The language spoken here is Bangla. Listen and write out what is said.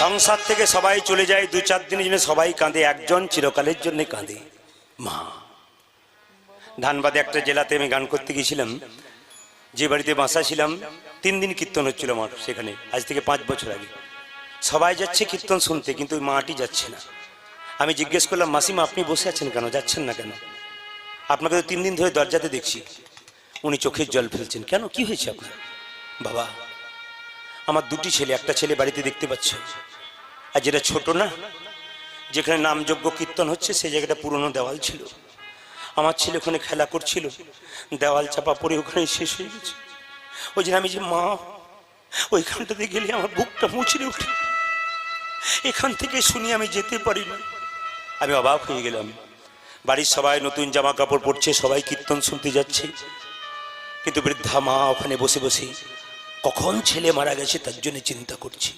সংসার থেকে সবাই চলে যায়, 2-4 দিনের জন্য সবাই কাঁদে, একজন চিরকালের জন্য কাঁদে, মা। ধানবাদে একটা জেলাতে আমি গান করতে গিয়েছিলাম, যে বাড়িতে বাসা ছিলাম 3 দিন কীর্তন হচ্ছিল আমার সেখানে, আজ থেকে 5 বছর আগে। সবাই যাচ্ছে কীর্তন শুনতে, কিন্তু ওই মাটি যাচ্ছে না। আমি জিজ্ঞেস করলাম, মাসিমা আপনি বসে আছেন কেন, যাচ্ছেন না কেন? আপনাকে তো 3 দিন ধরে দরজাতে দেখছি। উনি চোখের জল ফেলছেন। কেন, কি হয়েছে আপনার? বাবা, আমার 2টি ছেলে, একটা ছেলে বাড়িতে দেখতে পাচ্ছ, আর যেটা ছোট না, যেখানে নামযজ্ঞ কীর্তন হচ্ছে সেই জায়গাটা পুরনো দেওয়াল ছিল। আমার ছেলে ওখানে খেলা করছিল, দেওয়াল চাপা পড়ে ওখানে শেষ হয়ে গেছে। ওই জন্য আমি যে মা, ওইখানটাতে গেলে আমার বুকটা মুচড়ে ওঠে। এখান থেকে শুনি আমি যেতে পারি না। আমি অবাক হয়ে গেলাম। বাড়ির সবাই নতুন জামা কাপড় পরছে, সবাই কীর্তন শুনতে যাচ্ছে, কিন্তু বৃদ্ধা মা ওখানে বসে বসে কখন ছেলে মারা গেছে তার জন্য চিন্তা করছে।